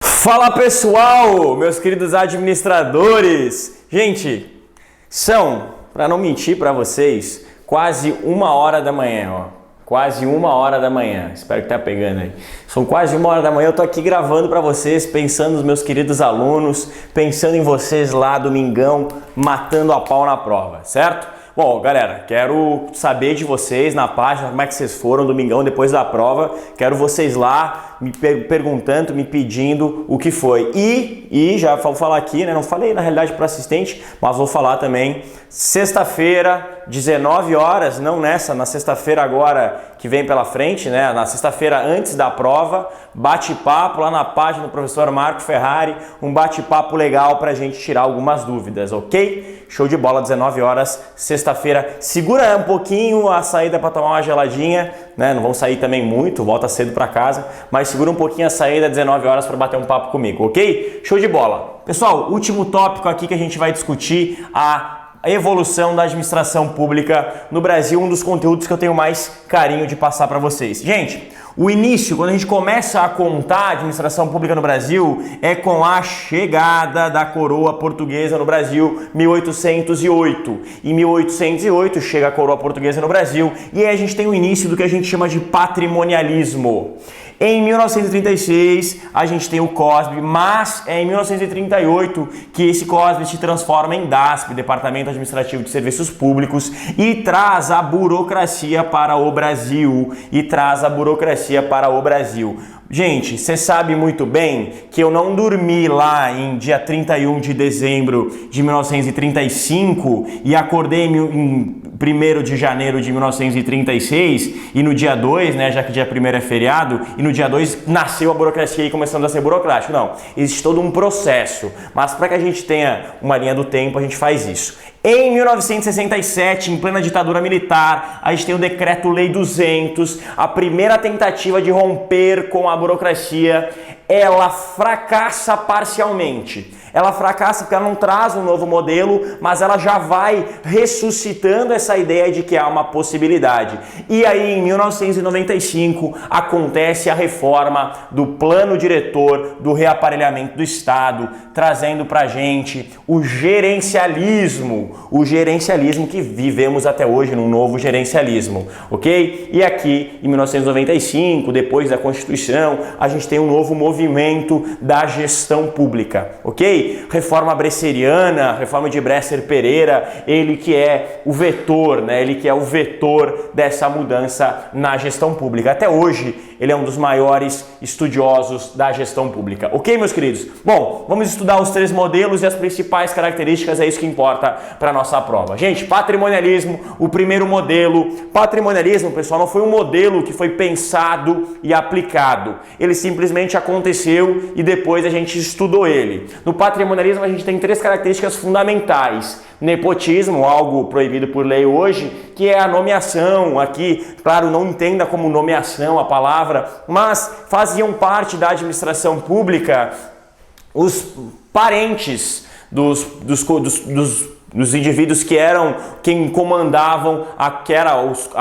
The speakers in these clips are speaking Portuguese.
Fala pessoal, meus queridos administradores! Gente, são, para não mentir para vocês, quase 1h da manhã, ó. Quase 1h da manhã, espero que tá pegando aí. São quase 1h da manhã, eu tô aqui gravando para vocês, pensando nos meus queridos alunos, pensando em vocês lá, domingão, matando a pau na prova, certo? Bom, galera, quero saber de vocês na página como é que vocês foram domingão depois da prova. Quero vocês lá me perguntando, me pedindo o que foi. E já vou falar aqui, né? Não falei na realidade para o assistente, mas vou falar também. Sexta-feira, 19 horas, não nessa, na sexta-feira agora que vem pela frente, né? Na sexta-feira antes da prova, bate-papo lá na página do professor Marco Ferrari, um bate-papo legal para a gente tirar algumas dúvidas, ok? Show de bola, 19 horas, sexta-feira. Segura um pouquinho a saída para tomar uma geladinha, né? Não vão sair também muito, volta cedo para casa, mas segura um pouquinho a saída, 19 horas para bater um papo comigo, ok? Show de bola. Pessoal, último tópico aqui que a gente vai discutir, a evolução da administração pública no Brasil, um dos conteúdos que eu tenho mais carinho de passar para vocês. Gente, o início, quando a gente começa a contar a administração pública no Brasil, é com a chegada da coroa portuguesa no Brasil, 1808. Em 1808 chega a coroa portuguesa no Brasil e aí a gente tem o início do que a gente chama de patrimonialismo. Em 1936 a gente tem o COSB, mas é em 1938 que esse COSB se transforma em DASP, Departamento Administrativo de Serviços Públicos, e traz a burocracia para o Brasil. Gente, você sabe muito bem que eu não dormi lá em dia 31 de dezembro de 1935 e acordei em 1º de janeiro de 1936 e no dia 2, né, já que dia 1º é feriado, e no dia 2 nasceu a burocracia e começando a ser burocrático. Não, existe todo um processo, mas para que a gente tenha uma linha do tempo, a gente faz isso. Em 1967, em plena ditadura militar, a gente tem o Decreto-Lei 200, a primeira tentativa de romper com a burocracia. Ela fracassa parcialmente. Ela fracassa porque ela não traz um novo modelo, mas ela já vai ressuscitando essa ideia de que há uma possibilidade. E aí, em 1995, acontece a reforma do plano diretor do reaparelhamento do Estado, trazendo pra gente o gerencialismo que vivemos até hoje, num novo gerencialismo, ok? E aqui, em 1995, depois da Constituição, a gente tem um novo movimento da gestão pública, ok? Reforma bresseriana, reforma de Bresser-Pereira, ele que é o vetor, né? Ele que é o vetor dessa mudança na gestão pública. Até hoje, ele é um dos maiores estudiosos da gestão pública, ok, meus queridos? Bom, vamos estudar os 3 modelos e as principais características, é isso que importa para a nossa prova. Gente, patrimonialismo, o primeiro modelo. Patrimonialismo, pessoal, não foi um modelo que foi pensado e aplicado. Ele simplesmente aconteceu e depois a gente estudou ele. No patrimonialismo, a gente tem 3 características fundamentais. Nepotismo, algo proibido por lei hoje, que é a nomeação. Aqui, claro, não entenda como nomeação a palavra, mas faziam parte da administração pública os parentes dos indivíduos que eram quem comandavam a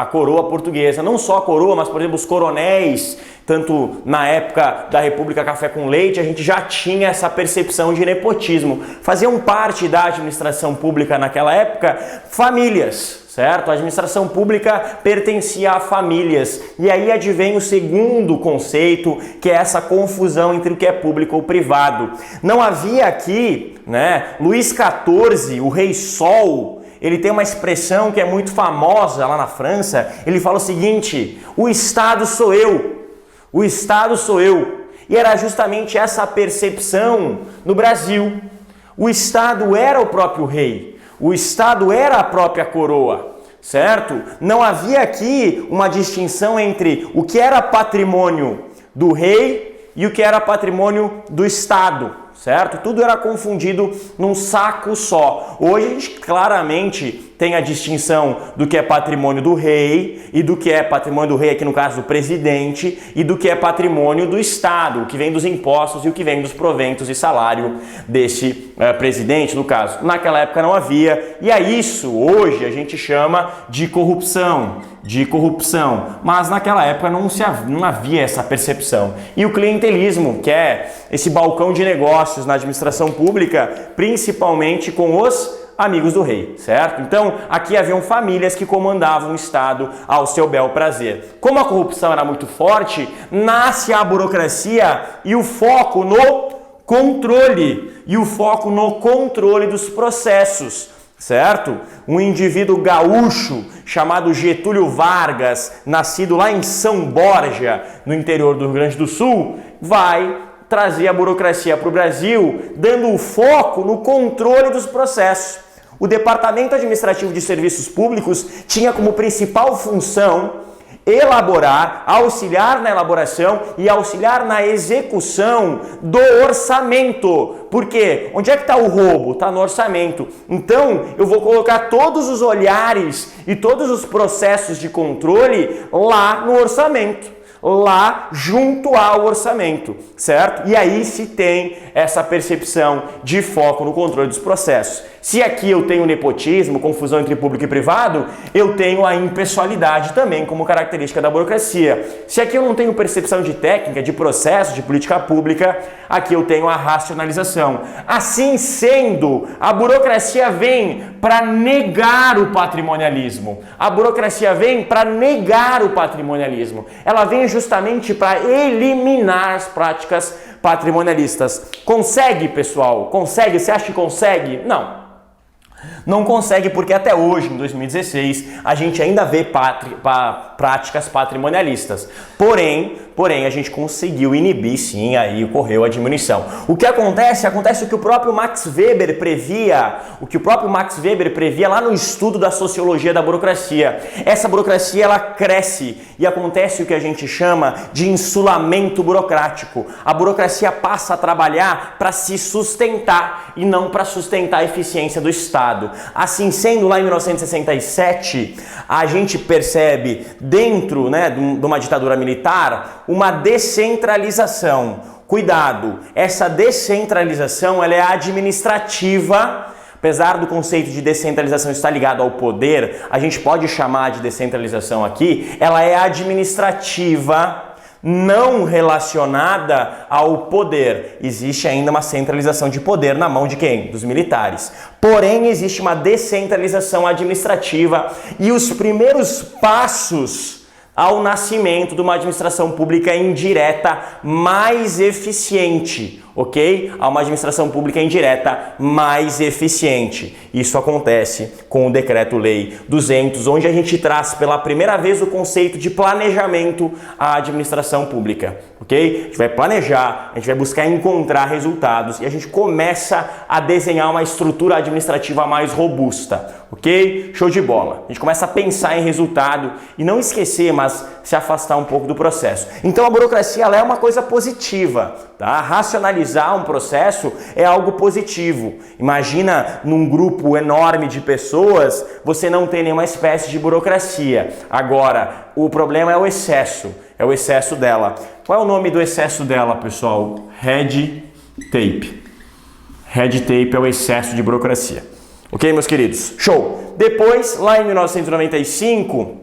coroa portuguesa. Não só a coroa, mas, por exemplo, os coronéis. Tanto na época da República Café com Leite, a gente já tinha essa percepção de nepotismo. Faziam parte da administração pública naquela época famílias, certo? A administração pública pertencia a famílias. E aí advém o segundo conceito, que é essa confusão entre o que é público ou privado. Não havia aqui, né, Luís XIV, o Rei Sol, ele tem uma expressão que é muito famosa lá na França. Ele fala o seguinte: o Estado sou eu. O Estado sou eu. E era justamente essa percepção no Brasil. O Estado era o próprio rei. O Estado era a própria coroa, certo? Não havia aqui uma distinção entre o que era patrimônio do rei e o que era patrimônio do Estado, certo? Tudo era confundido num saco só. Hoje a gente claramente tem a distinção do que é patrimônio do rei e do que é patrimônio do rei, aqui no caso do presidente, e do que é patrimônio do Estado, o que vem dos impostos e o que vem dos proventos e salário desse presidente, no caso. Naquela época não havia, e a isso hoje a gente chama de corrupção, mas naquela época não havia essa percepção. E o clientelismo, que é esse balcão de negócios na administração pública, principalmente com os amigos do rei, certo? Então, aqui haviam famílias que comandavam o Estado ao seu bel prazer. Como a corrupção era muito forte, nasce a burocracia e o foco no controle, dos processos, certo? Um indivíduo gaúcho chamado Getúlio Vargas, nascido lá em São Borja, no interior do Rio Grande do Sul, vai trazer a burocracia para o Brasil, dando o foco no controle dos processos. O Departamento Administrativo de Serviços Públicos tinha como principal função elaborar, auxiliar na elaboração e auxiliar na execução do orçamento. Por quê? Onde é que está o roubo? Está no orçamento. Então, eu vou colocar todos os olhares e todos os processos de controle lá no orçamento, lá junto ao orçamento, certo? E aí se tem essa percepção de foco no controle dos processos. Se aqui eu tenho nepotismo, confusão entre público e privado, eu tenho a impessoalidade também como característica da burocracia. Se aqui eu não tenho percepção de técnica, de processo, de política pública, aqui eu tenho a racionalização. Assim sendo, a burocracia vem para negar o patrimonialismo. A burocracia vem para negar o patrimonialismo. Ela vem justamente para eliminar as práticas patrimonialistas. Consegue, pessoal? Consegue? Você acha que consegue? Não. Não consegue porque até hoje, em 2016, a gente ainda vê práticas patrimonialistas. Porém, a gente conseguiu inibir, sim, aí ocorreu a diminuição. O que acontece? Acontece o que o próprio Max Weber previa, lá no estudo da sociologia da burocracia. Essa burocracia, ela cresce e acontece o que a gente chama de insulamento burocrático. A burocracia passa a trabalhar para se sustentar e não para sustentar a eficiência do Estado. Assim sendo, lá em 1967, a gente percebe dentro, de uma ditadura militar uma descentralização. Cuidado, essa descentralização ela é administrativa. Apesar do conceito de descentralização estar ligado ao poder, a gente pode chamar de descentralização aqui, ela é administrativa, não relacionada ao poder. Existe ainda uma centralização de poder na mão de quem? Dos militares. Porém, existe uma descentralização administrativa e os primeiros passos ao nascimento de uma administração pública indireta mais eficiente, ok? Há uma administração pública indireta mais eficiente. Isso acontece com o Decreto-Lei 200, onde a gente traz pela primeira vez o conceito de planejamento à administração pública, ok? A gente vai planejar, a gente vai buscar encontrar resultados e a gente começa a desenhar uma estrutura administrativa mais robusta, ok? Show de bola. A gente começa a pensar em resultado e não esquecer, mas se afastar um pouco do processo. Então a burocracia ela é uma coisa positiva, tá? Racionalizar um processo é algo positivo. Imagina num grupo enorme de pessoas, você não tem nenhuma espécie de burocracia. Agora, o problema é o excesso dela. Qual é o nome do excesso dela, pessoal? Red tape. Red tape é o excesso de burocracia. Ok, meus queridos? Show! Depois, lá em 1995,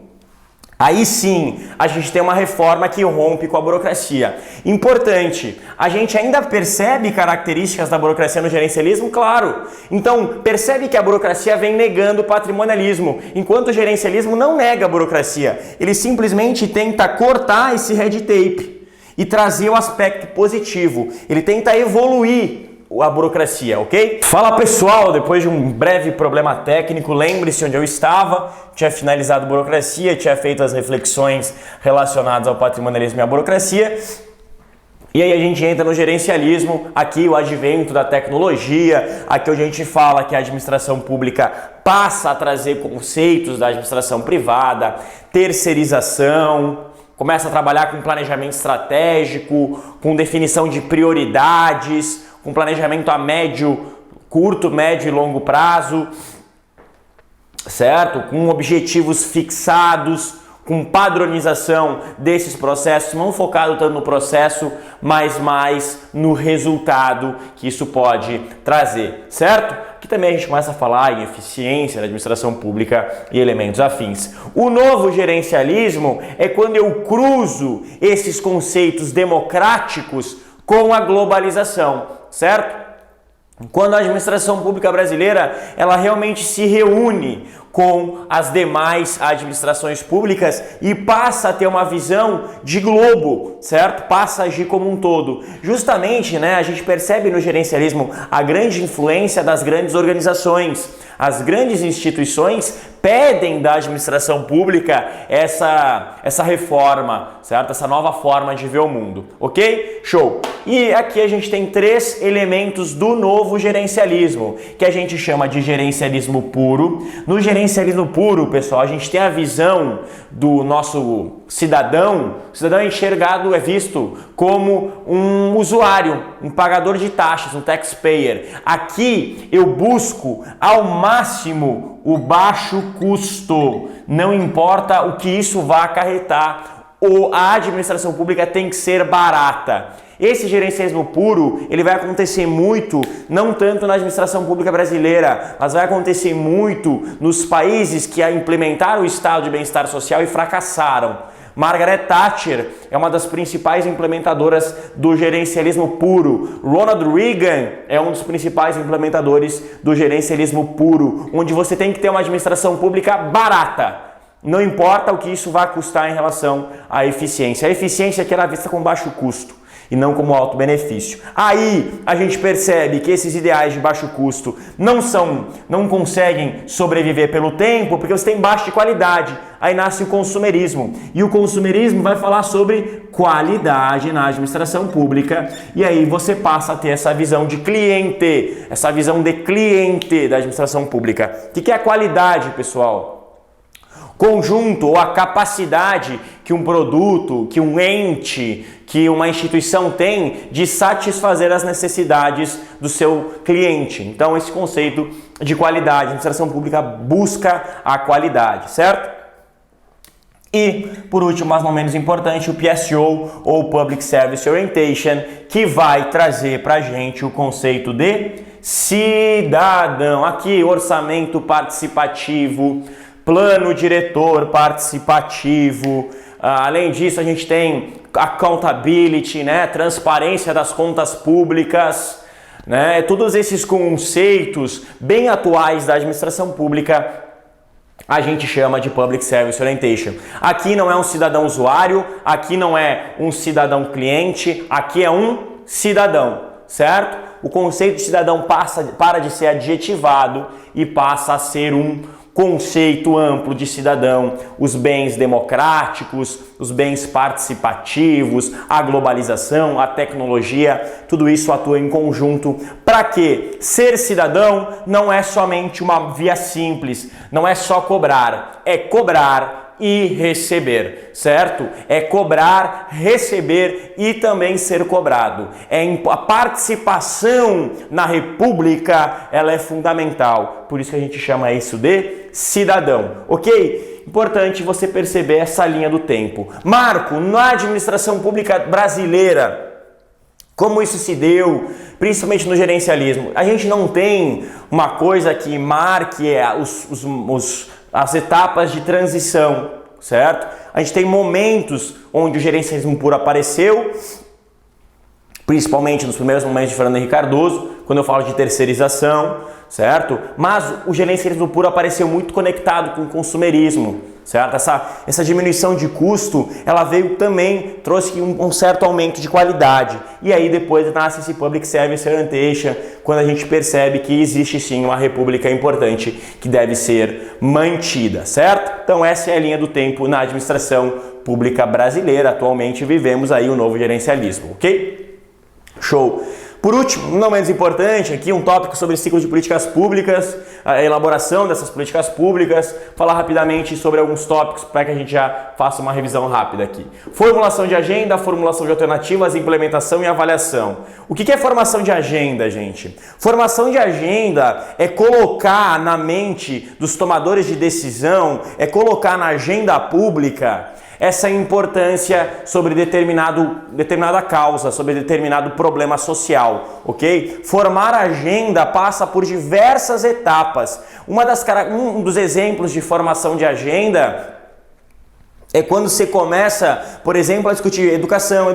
aí sim, a gente tem uma reforma que rompe com a burocracia. Importante, a gente ainda percebe características da burocracia no gerencialismo? Claro. Então, percebe que a burocracia vem negando o patrimonialismo, enquanto o gerencialismo não nega a burocracia. Ele simplesmente tenta cortar esse red tape e trazer o aspecto positivo. Ele tenta evoluir a burocracia, ok? Fala pessoal, depois de um breve problema técnico, lembre-se onde eu estava, tinha finalizado a burocracia, tinha feito as reflexões relacionadas ao patrimonialismo e à burocracia, e aí a gente entra no gerencialismo, aqui o advento da tecnologia, aqui onde a gente fala que a administração pública passa a trazer conceitos da administração privada, terceirização, começa a trabalhar com planejamento estratégico, com definição de prioridades, com planejamento a curto, médio e longo prazo, certo? Com objetivos fixados, com padronização desses processos, não focado tanto no processo, mas mais no resultado que isso pode trazer, certo? Aqui também a gente começa a falar em eficiência na administração pública e elementos afins. O novo gerencialismo é quando eu cruzo esses conceitos democráticos com a globalização, certo? Quando a administração pública brasileira, ela realmente se reúne com as demais administrações públicas e passa a ter uma visão de globo, certo? Passa a agir como um todo. Justamente, a gente percebe no gerencialismo a grande influência das grandes organizações. As grandes instituições pedem da administração pública essa reforma, certo? Essa nova forma de ver o mundo, ok? Show! E aqui a gente tem 3 elementos do novo gerencialismo, que a gente chama de gerencialismo puro. No gerencialismo puro, pessoal, a gente tem a visão do nosso cidadão. O cidadão é enxergado, é visto como um usuário, um pagador de taxas, um taxpayer. Aqui eu busco ao máximo o baixo custo, não importa o que isso vá acarretar, a administração pública tem que ser barata. Esse gerencialismo puro, ele vai acontecer muito, não tanto na administração pública brasileira, mas vai acontecer muito nos países que implementaram o estado de bem-estar social e fracassaram. Margaret Thatcher é uma das principais implementadoras do gerencialismo puro. Ronald Reagan é um dos principais implementadores do gerencialismo puro, onde você tem que ter uma administração pública barata. Não importa o que isso vai custar em relação à eficiência. A eficiência aqui era vista com baixo custo e não como alto benefício. Aí a gente percebe que esses ideais de baixo custo não conseguem sobreviver pelo tempo, porque você tem baixa qualidade. Aí nasce o consumerismo. E o consumerismo vai falar sobre qualidade na administração pública. E aí você passa a ter essa visão de cliente, essa visão de cliente da administração pública. O que é a qualidade, pessoal? Conjunto ou a capacidade que um produto, que um ente, que uma instituição tem de satisfazer as necessidades do seu cliente. Então, esse conceito de qualidade, a administração pública busca a qualidade, certo? E, por último, mas não menos importante, o PSO, ou Public Service Orientation, que vai trazer para a gente o conceito de cidadão. Aqui, orçamento participativo, plano diretor participativo. Além disso, a gente tem accountability, transparência das contas públicas, todos esses conceitos bem atuais da administração pública a gente chama de Public Service Orientation. Aqui não é um cidadão usuário, aqui não é um cidadão cliente, aqui é um cidadão, certo? O conceito de cidadão para de ser adjetivado e passa a ser um conceito amplo de cidadão, os bens democráticos, os bens participativos, a globalização, a tecnologia, tudo isso atua em conjunto. Para quê? Ser cidadão não é somente uma via simples, não é só cobrar, é cobrar e receber, certo? É cobrar, receber e também ser cobrado. A participação na República, ela é fundamental. Por isso que a gente chama isso de cidadão, ok? Importante você perceber essa linha do tempo. Marco, na administração pública brasileira, como isso se deu, principalmente no gerencialismo? A gente não tem uma coisa que marque as etapas de transição, certo? A gente tem momentos onde o gerencialismo puro apareceu, principalmente nos primeiros momentos de Fernando Henrique Cardoso, quando eu falo de terceirização, certo? Mas o gerencialismo puro apareceu muito conectado com o consumerismo, certo? Essa diminuição de custo, ela veio também, trouxe um certo aumento de qualidade. E aí depois nasce esse Public Service Orientation, quando a gente percebe que existe sim uma república importante que deve ser mantida, certo? Então essa é a linha do tempo na administração pública brasileira. Atualmente vivemos aí o novo gerencialismo, ok? Show! Por último, não menos importante, aqui um tópico sobre ciclo de políticas públicas, a elaboração dessas políticas públicas, falar rapidamente sobre alguns tópicos para que a gente já faça uma revisão rápida aqui. Formulação de agenda, formulação de alternativas, implementação e avaliação. O que é formação de agenda, gente? Formação de agenda é colocar na mente dos tomadores de decisão, é colocar na agenda pública essa importância sobre determinada causa, sobre determinado problema social, ok? Formar agenda passa por diversas etapas. Um dos exemplos de formação de agenda é quando você começa, por exemplo, a discutir educação.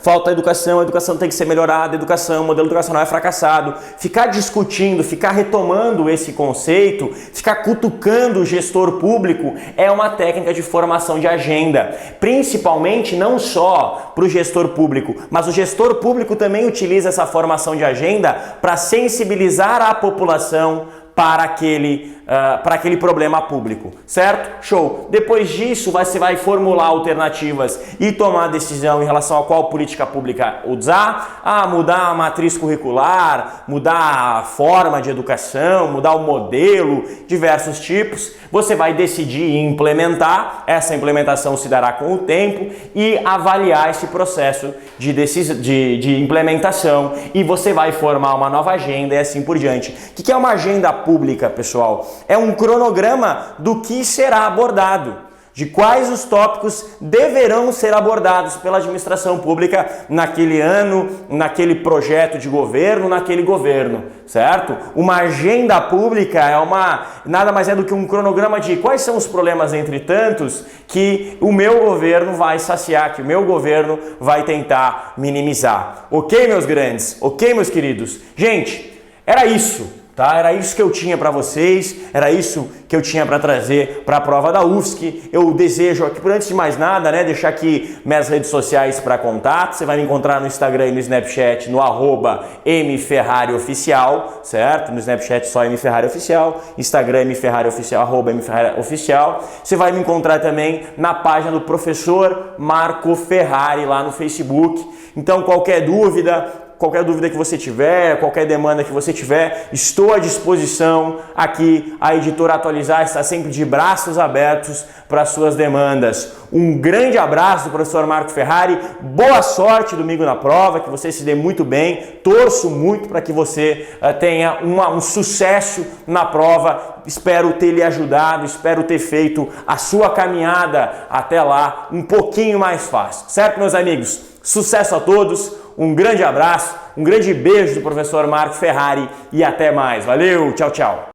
Falta educação, a educação tem que ser melhorada, o modelo educacional é fracassado. Ficar discutindo, ficar retomando esse conceito, ficar cutucando o gestor público é uma técnica de formação de agenda. Principalmente não só para o gestor público, mas o gestor público também utiliza essa formação de agenda para sensibilizar a população para aquele problema público, certo? Show! Depois disso, você vai formular alternativas e tomar decisão em relação a qual política pública usar. Mudar a matriz curricular, mudar a forma de educação, mudar o modelo, diversos tipos. Você vai decidir e implementar, essa implementação se dará com o tempo e avaliar esse processo de implementação e você vai formar uma nova agenda e assim por diante. O que é uma agenda pública, pessoal? É um cronograma do que será abordado, de quais os tópicos deverão ser abordados pela administração pública naquele ano, naquele projeto de governo, naquele governo, certo? Uma agenda pública nada mais é do que um cronograma de quais são os problemas entre tantos que o meu governo vai saciar, que o meu governo vai tentar minimizar. Ok, meus grandes? Ok, meus queridos? Gente, era isso. Tá? Era isso que eu tinha para vocês, era isso que eu tinha para trazer para a prova da UFSC. Eu desejo aqui, por antes de mais nada, deixar aqui minhas redes sociais para contato. Você vai me encontrar no Instagram e no Snapchat no @mferrarioficial, certo? No Snapchat só mferrarioficial, Instagram mferrarioficial, @mferrarioficial. Você vai me encontrar também na página do professor Marco Ferrari lá no Facebook. Então qualquer dúvida que você tiver, qualquer demanda que você tiver, estou à disposição aqui. A editora Atualizar está sempre de braços abertos para suas demandas. Um grande abraço do professor Marco Ferrari, boa sorte domingo na prova, que você se dê muito bem, torço muito para que você tenha um sucesso na prova, espero ter lhe ajudado, espero ter feito a sua caminhada até lá um pouquinho mais fácil, certo, meus amigos? Sucesso a todos, um grande abraço, um grande beijo do professor Marco Ferrari e até mais. Valeu, tchau, tchau.